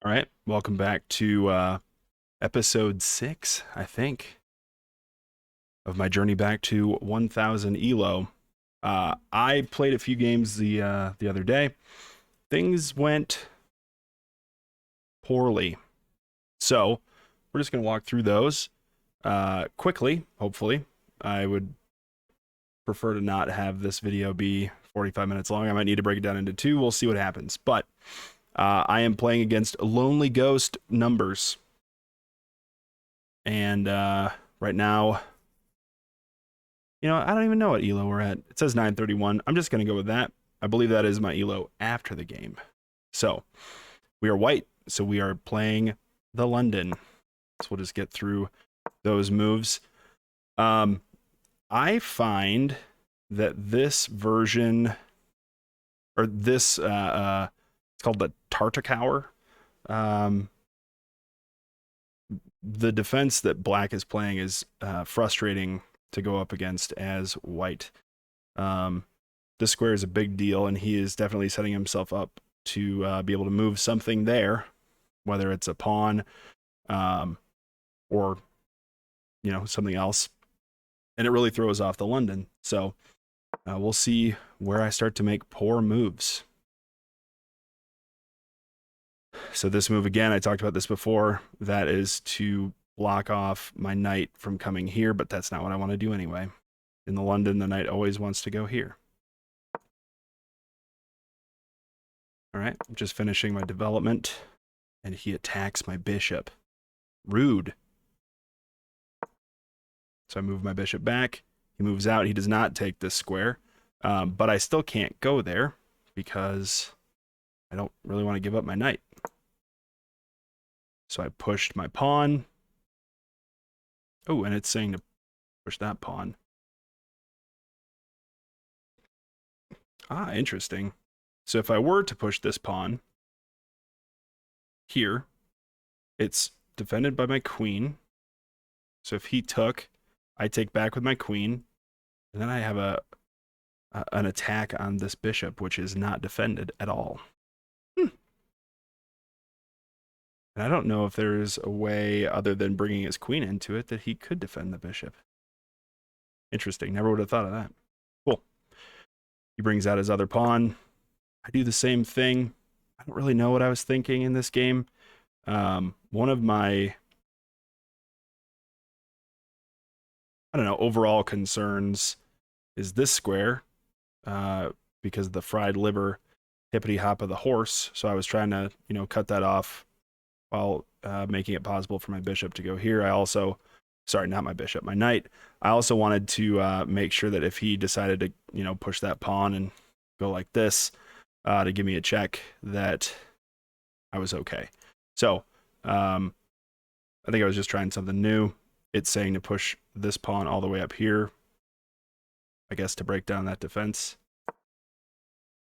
All right, welcome back to episode 6, I think, of my journey back to 1000 elo. I played a few games the other day. Things went poorly, so we're just gonna walk through those quickly. Hopefully, I would prefer to not have this video be 45 minutes long. I might need to break it down into two. We'll see what happens. But I am playing against Lonely Ghost numbers. And right now, I don't even know what elo we're at. It says 931. I'm just going to go with that. I believe that is my elo after the game. So we are white. So we are playing the London. So we'll just get through those moves. I find that this version, or this, it's called the Tartakower. The defense that black is playing is frustrating to go up against as white. This square is a big deal, and he is definitely setting himself up to be able to move something there, whether it's a pawn or something else. And it really throws off the London. So we'll see where I start to make poor moves. So this move, again, I talked about this before, that is to block off my knight from coming here, but that's not what I want to do anyway. In the London, the knight always wants to go here. All right, I'm just finishing my development, and he attacks my bishop. Rude. So I move my bishop back. He moves out. He does not take this square, but I still can't go there because I don't really want to give up my knight. So I pushed my pawn. Oh, and it's saying to push that pawn. Ah, interesting. So if I were to push this pawn here, it's defended by my queen. So if he took, I take back with my queen, and then I have an attack on this bishop, which is not defended at all. And I don't know if there's a way other than bringing his queen into it that he could defend the bishop. Interesting. Never would have thought of that. Cool. He brings out his other pawn. I do the same thing. I don't really know what I was thinking in this game. One of my, overall concerns is this square, because of the fried liver hippity hop of the horse. So I was trying to, cut that off while making it possible for my bishop to go here. Sorry, not my bishop, my knight. I also wanted to make sure that if he decided to, push that pawn and go like this to give me a check, that I was okay. So I think I was just trying something new. It's saying to push this pawn all the way up here, I guess, to break down that defense.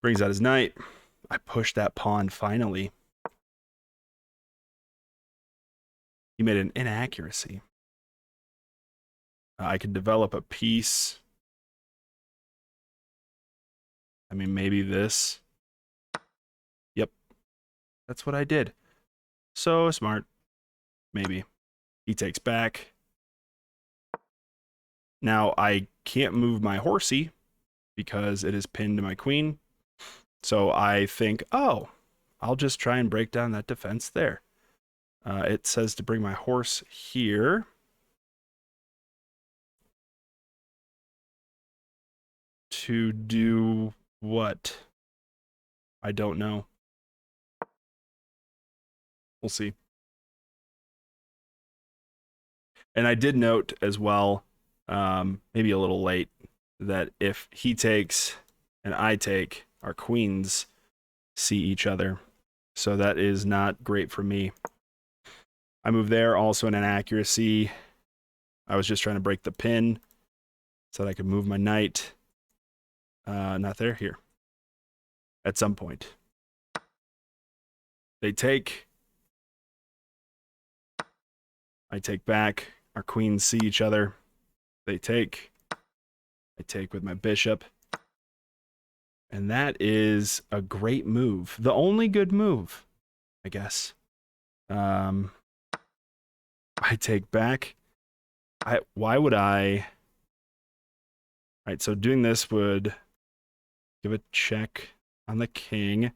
Brings out his knight. I push that pawn finally. He made an inaccuracy. I could develop a piece. I mean, maybe this. Yep. That's what I did. So smart. Maybe. He takes back. Now, I can't move my horsey because it is pinned to my queen. So I think, oh, I'll just try and break down that defense there. It says to bring my horse here. To do what? I don't know. We'll see. And I did note as well, maybe a little late, that if he takes and I take, our queens see each other. So that is not great for me. I move there, also an inaccuracy. I was just trying to break the pin so that I could move my knight. Not there, here. At some point. They take. I take back. Our queens see each other. They take. I take with my bishop. And that is a great move. The only good move, I guess. Um, I take back. Why would I? Right, so doing this would give a check on the king,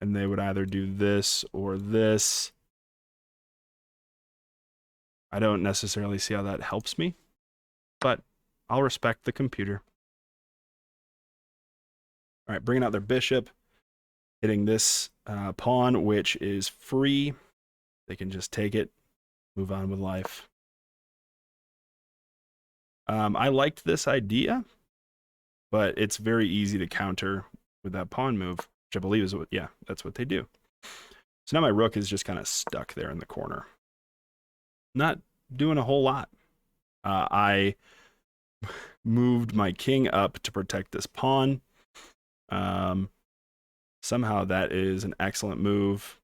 and they would either do this or this. I don't necessarily see how that helps me, but I'll respect the computer. All right, bringing out their bishop, hitting this pawn, which is free. They can just take it, move on with life. I liked this idea, but it's very easy to counter with that pawn move, which I believe is what, yeah, that's what they do. So now my rook is just kind of stuck there in the corner. Not doing a whole lot. I moved my king up to protect this pawn. Somehow that is an excellent move.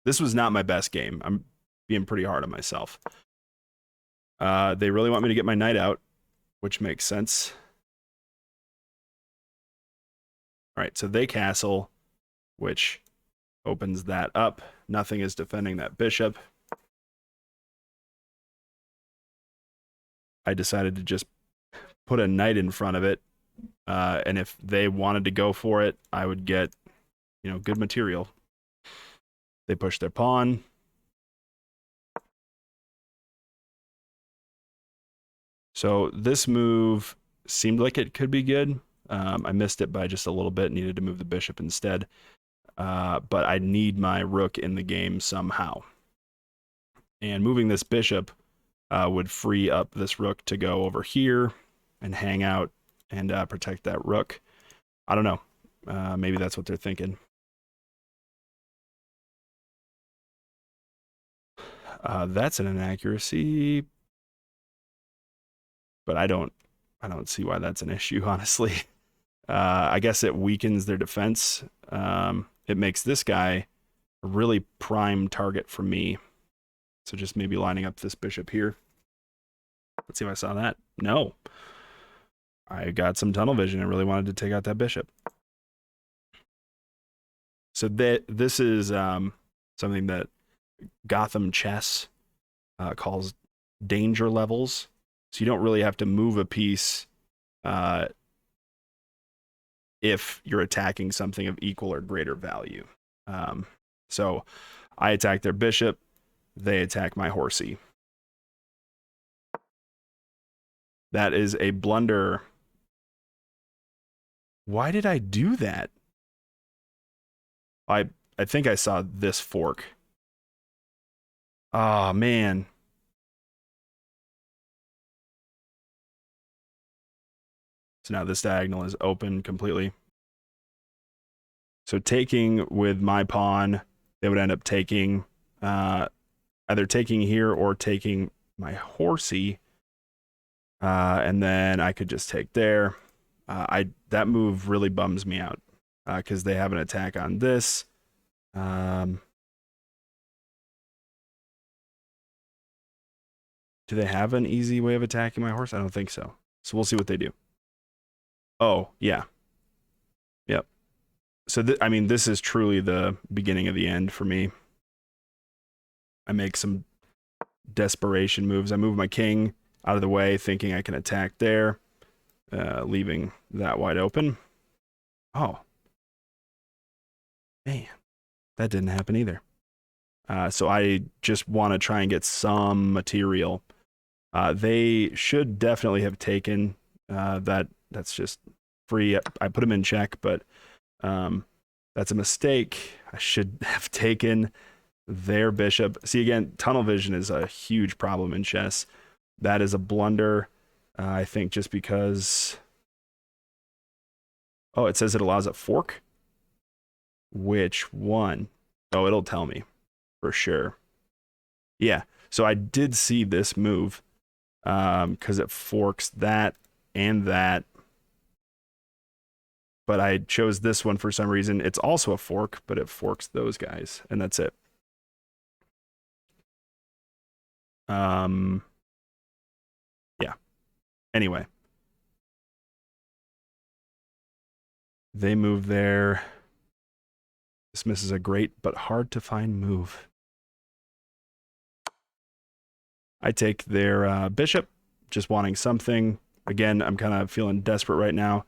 This was not my best game. I'm being pretty hard on myself. They really want me to get my knight out, which makes sense. All right, so they castle, which opens that up. Nothing is defending that bishop. I decided to just put a knight in front of it, and if they wanted to go for it, I would get, good material. They push their pawn. So this move seemed like it could be good. I missed it by just a little bit, needed to move the bishop instead. But I need my rook in the game somehow. And moving this bishop would free up this rook to go over here and hang out and protect that rook. I don't know. Maybe that's what they're thinking. That's an inaccuracy, but I don't see why that's an issue, honestly. I guess it weakens their defense. It makes this guy a really prime target for me. So just maybe lining up this bishop here. Let's see if I saw that. No. I got some tunnel vision and really wanted to take out that bishop. So this is something that Gotham Chess calls danger levels. So you don't really have to move a piece if you're attacking something of equal or greater value. So I attack their bishop, they attack my horsey. That is a blunder. Why did I do that? I think I saw this fork. Oh, man. So now this diagonal is open completely. So taking with my pawn, they would end up taking either taking here or taking my horsey. And then I could just take there. That move really bums me out because they have an attack on this. Do they have an easy way of attacking my horse? I don't think so. So we'll see what they do. Oh, yeah. Yep. So, I mean, this is truly the beginning of the end for me. I make some desperation moves. I move my king out of the way, thinking I can attack there, leaving that wide open. Oh. Man, that didn't happen either. So I just want to try and get some material. They should definitely have taken that. That's just free. I put them in check, but that's a mistake. I should have taken their bishop. See, again, tunnel vision is a huge problem in chess. That is a blunder, I think, just because... Oh, it says it allows a fork? Which one? Oh, it'll tell me for sure. Yeah, so I did see this move because it forks that and that. But I chose this one for some reason. It's also a fork, but it forks those guys, and that's it. Yeah. Anyway. They move there. This misses a great but hard to find move. I take their bishop, just wanting something. Again, I'm kind of feeling desperate right now.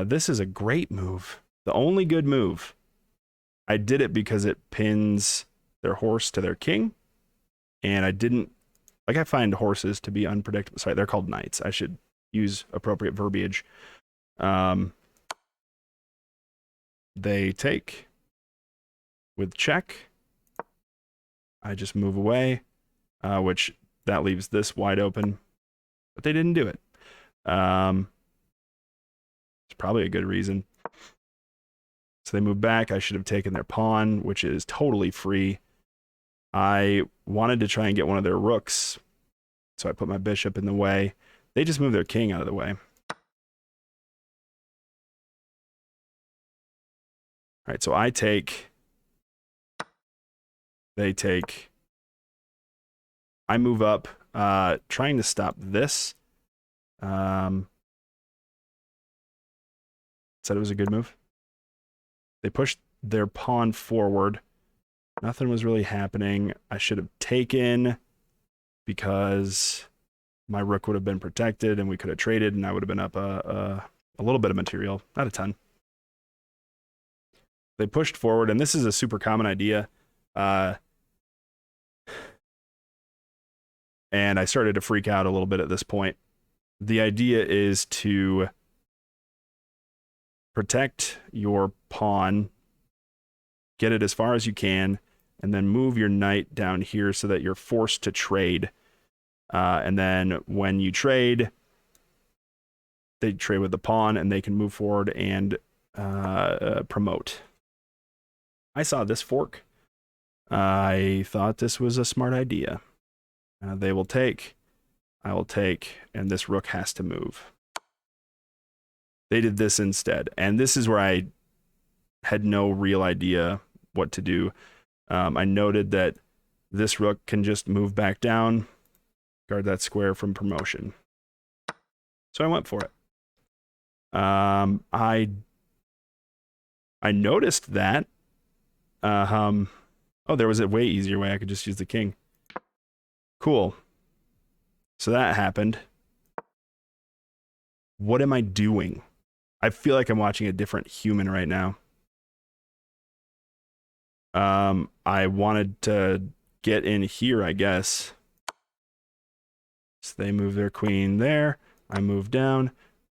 This is a great move. The only good move. I did it because it pins their horse to their king. And I didn't... Like, I find horses to be unpredictable. Sorry, they're called knights. I should use appropriate verbiage. They take with check. I just move away, which that leaves this wide open. But they didn't do it. It's probably a good reason. So they move back. I should have taken their pawn, which is totally free. I wanted to try and get one of their rooks, so I put my bishop in the way. They just moved their king out of the way. All right, so I take. They take. I move up, trying to stop this. Said it was a good move. They pushed their pawn forward. Nothing was really happening. I should have taken because my rook would have been protected and we could have traded and I would have been up a little bit of material, not a ton. They pushed forward, and this is a super common idea. And I started to freak out a little bit at this point. The idea is to protect your pawn, get it as far as you can, and then move your knight down here so that you're forced to trade. And then when you trade, they trade with the pawn, and they can move forward and promote. I saw this fork. I thought this was a smart idea. They will take, I will take, and this rook has to move. They did this instead, and this is where I had no real idea what to do. I noted that this rook can just move back down, guard that square from promotion. So I went for it. I noticed that. Oh, there was a way easier way. I could just use the king. Cool. So that happened. What am I doing? I feel like I'm watching a different human right now. I wanted to get in here, I guess. So they move their queen there. I move down.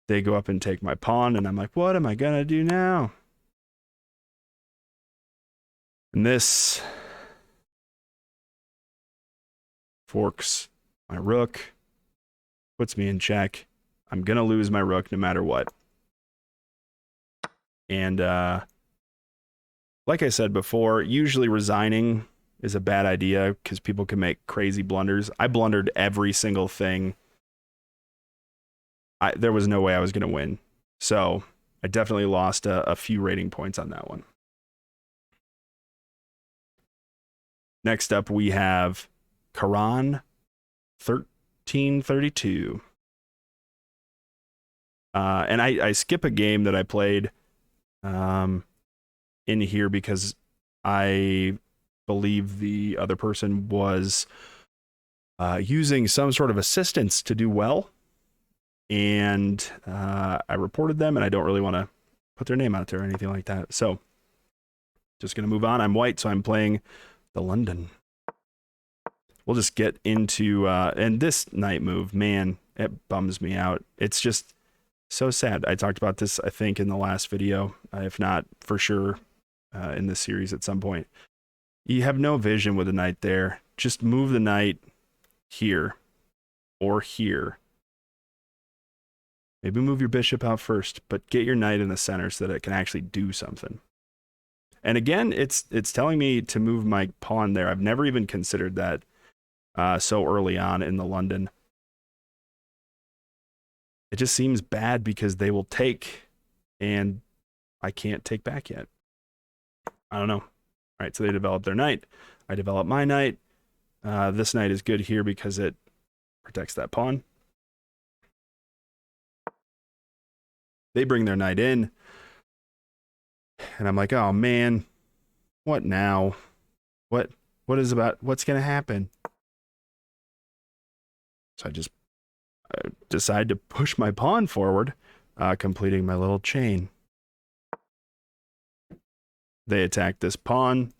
They go up and take my pawn, and I'm like, what am I gonna do now? And this forks my rook, puts me in check. I'm gonna lose my rook no matter what. And like I said before, usually resigning is a bad idea because people can make crazy blunders. I blundered every single thing. There was no way I was going to win. So I definitely lost a few rating points on that one. Next up, we have Karan 1332. And I skip a game that I played in here because I believe the other person was using some sort of assistance to do well. And I reported them, and I don't really want to put their name out there or anything like that. So just going to move on. I'm white, so I'm playing the London. We'll just get into, and this knight move, man, it bums me out. It's just so sad. I talked about this, I think, in the last video, if not for sure in this series at some point. You have no vision with a knight there. Just move the knight here or here. Maybe move your bishop out first, but get your knight in the center so that it can actually do something. And again, it's telling me to move my pawn there. I've never even considered that so early on in the London. It just seems bad because they will take, and I can't take back yet. I don't know. All right, so they develop their knight. I develop my knight. This knight is good here because it protects that pawn. They bring their knight in, and I'm like, oh man, What now? What what's gonna happen? So I decide to push my pawn forward, completing my little chain. They attack this pawn.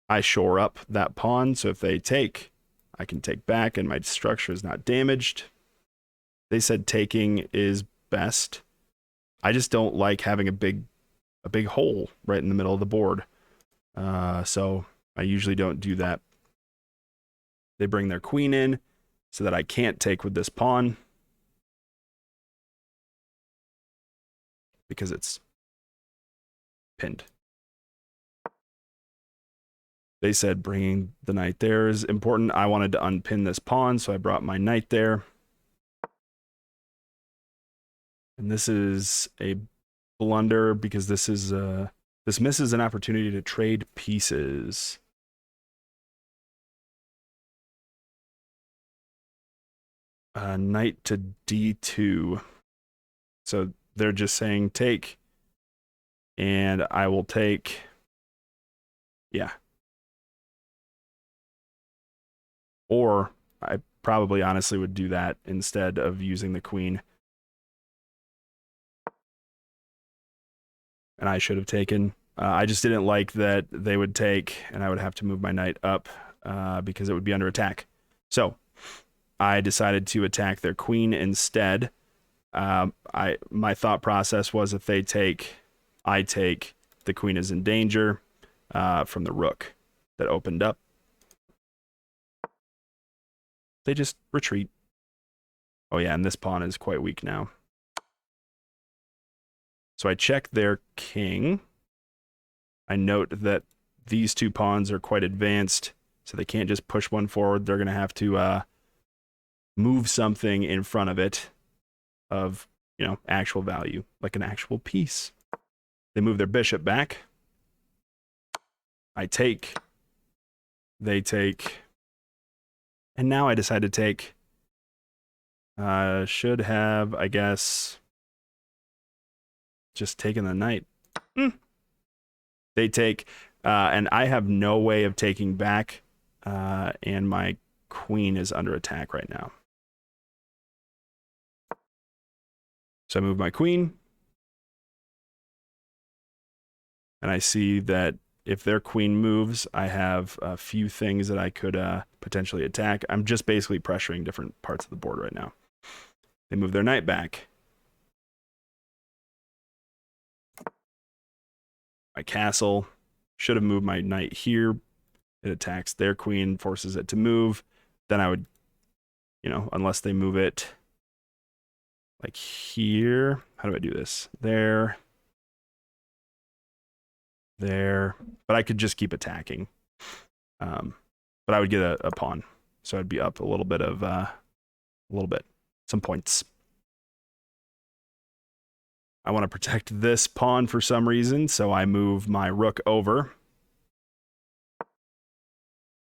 I shore up that pawn, so if they take, I can take back and my structure is not damaged. They said taking is best. I just don't like having a big hole right in the middle of the board. So I usually don't do that. They bring their queen in so that I can't take with this pawn because it's pinned. They said bringing the knight there is important. I wanted to unpin this pawn, so I brought my knight there. And this is a blunder because this misses an opportunity to trade pieces. Knight to d2. So they're just saying take, and I will take. Yeah. Or I probably honestly would do that instead of using the queen. And I should have taken. I just didn't like that they would take, and I would have to move my knight up because it would be under attack. So I decided to attack their queen instead. My thought process was if they take, I take. The queen is in danger from the rook that opened up. They just retreat. Oh yeah, and this pawn is quite weak now. So I check their king. I note that these two pawns are quite advanced, so they can't just push one forward. They're going to have to move something in front of it of, actual value, like an actual piece. They move their bishop back. I take. They take. And now I decide to take. Should have, I guess, just taken the knight. They take, and I have no way of taking back, and my queen is under attack right now. So I move my queen, and I see that if their queen moves, I have a few things that I could potentially attack. I'm just basically pressuring different parts of the board right now. They move their knight back. My castle. Should have moved my knight here. It attacks their queen, forces it to move. Then I would, unless they move it like here. How do I do this? There. But I could just keep attacking. But I would get a pawn. So I'd be up a little bit, some points. I want to protect this pawn for some reason, so I move my rook over.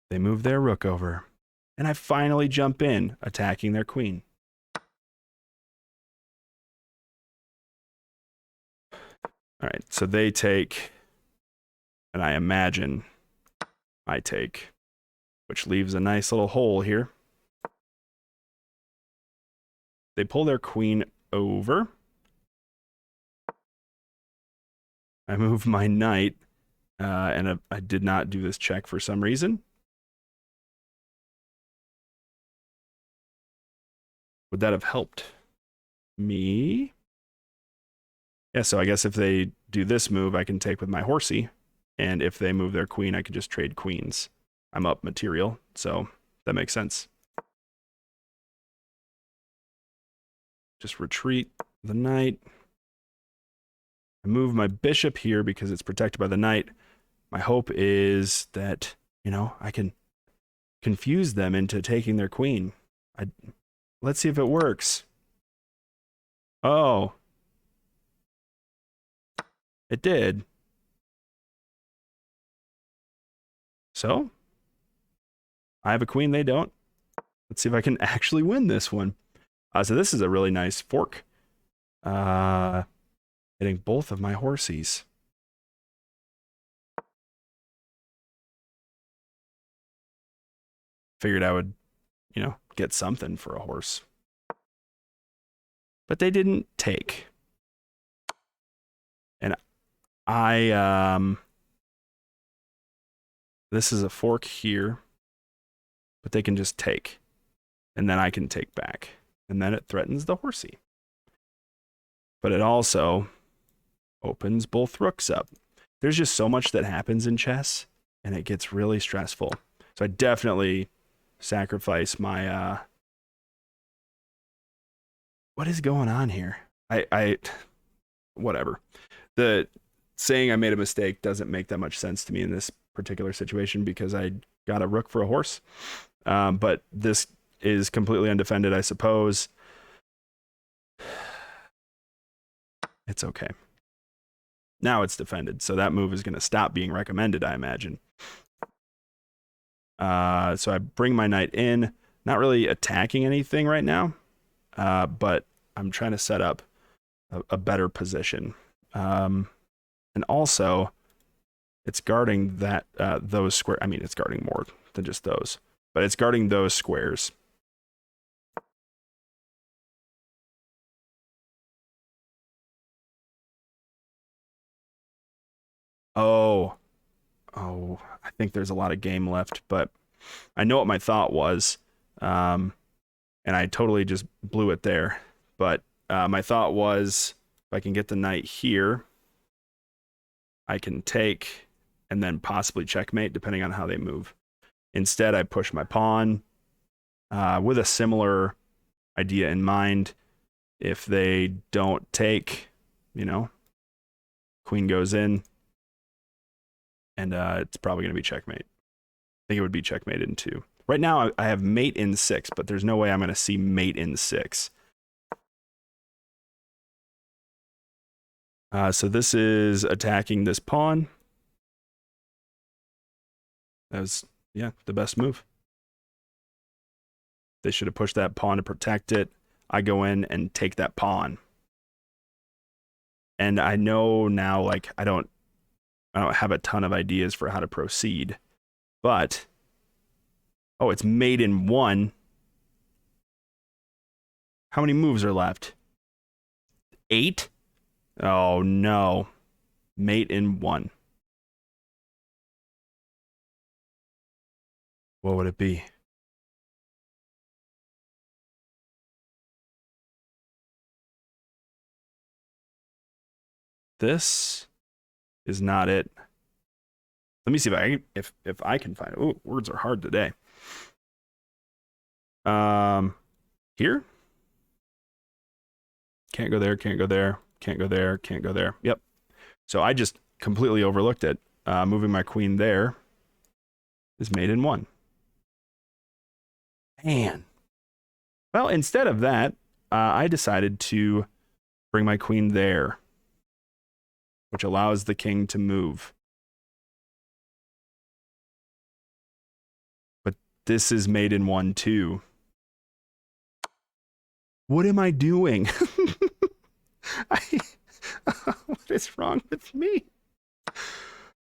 They move their rook over. And I finally jump in, attacking their queen. All right, so they take, and I imagine I take, which leaves a nice little hole here. They pull their queen over. I move my knight, and I did not do this check for some reason. Would that have helped me? Yeah, so I guess if they do this move, I can take with my horsey. And if they move their queen, I could just trade queens. I'm up material, so that makes sense. Just retreat the knight. I move my bishop here because it's protected by the knight. My hope is that, I can confuse them into taking their queen. Let's see if it works. Oh. It did. So, I have a queen, they don't. Let's see if I can actually win this one. So this is a really nice fork. Hitting both of my horsies. Figured I would, get something for a horse. But they didn't take. And this is a fork here, but they can just take. And then I can take back. And then it threatens the horsey. But it also opens both rooks up. There's just so much that happens in chess, and it gets really stressful. So I definitely sacrifice my what is going on here? Whatever. The saying I made a mistake doesn't make that much sense to me in this particular situation because I got a rook for a horse. But this is completely undefended, I suppose. It's okay. Now it's defended, so that move is going to stop being recommended, I imagine. So I bring my knight in, not really attacking anything right now, but I'm trying to set up a better position. And also, it's guarding those squares. I mean, it's guarding more than just those, but it's guarding those squares. Oh, I think there's a lot of game left, but I know what my thought was, and I totally just blew it there. But my thought was, if I can get the knight here, I can take and then possibly checkmate, depending on how they move. Instead, I push my pawn with a similar idea in mind. If they don't take, queen goes in, and it's probably going to be checkmate. I think it would be checkmate in 2. Right now, I have mate in 6, but there's no way I'm going to see mate in 6. So this is attacking this pawn. That was, the best move. They should have pushed that pawn to protect it. I go in and take that pawn. And I know now, like, I don't have a ton of ideas for how to proceed. But, it's mate in 1. How many moves are left? 8? Oh, no. Mate in 1. What would it be? This is not it. Let me see if I can find it. Oh, words are hard today. Here? Can't go there, can't go there, can't go there, can't go there. Yep. So I just completely overlooked it. Moving my queen there is mate in 1. Man. Well, instead of that, I decided to bring my queen there, which allows the king to move. But this is mate in 1 too. What am I doing? What is wrong with me?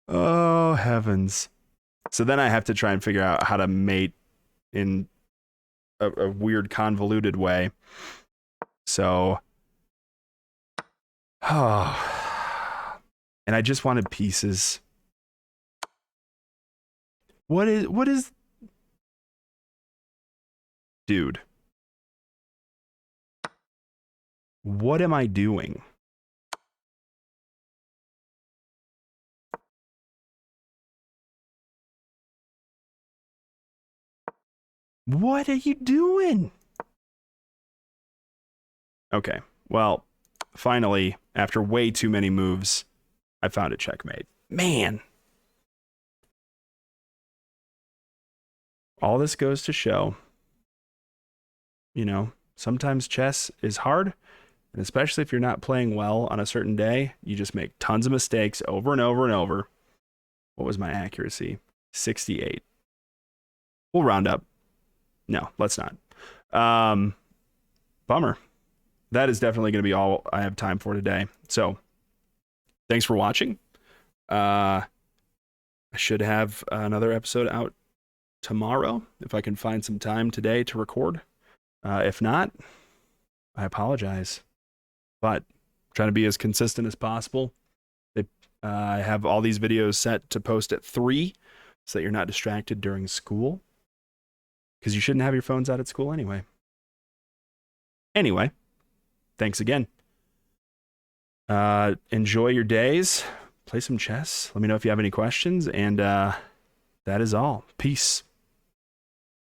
Oh, heavens. So then I have to try and figure out how to mate in a weird, convoluted way. So, and I just wanted pieces. What is, dude? What am I doing? What are you doing? Okay, well, finally, after way too many moves, I found a checkmate. Man. All this goes to show, sometimes chess is hard, and especially if you're not playing well on a certain day, you just make tons of mistakes over and over and over. What was my accuracy? 68. We'll round up. No, let's not. Bummer. That is definitely going to be all I have time for today. So, thanks for watching. I should have another episode out tomorrow if I can find some time today to record. If not, I apologize. But I'm trying to be as consistent as possible. I have all these videos set to post at 3 so that you're not distracted during school. Because you shouldn't have your phones out at school anyway. Anyway, thanks again. Enjoy your days. Play some chess. Let me know if you have any questions. And that is all. Peace.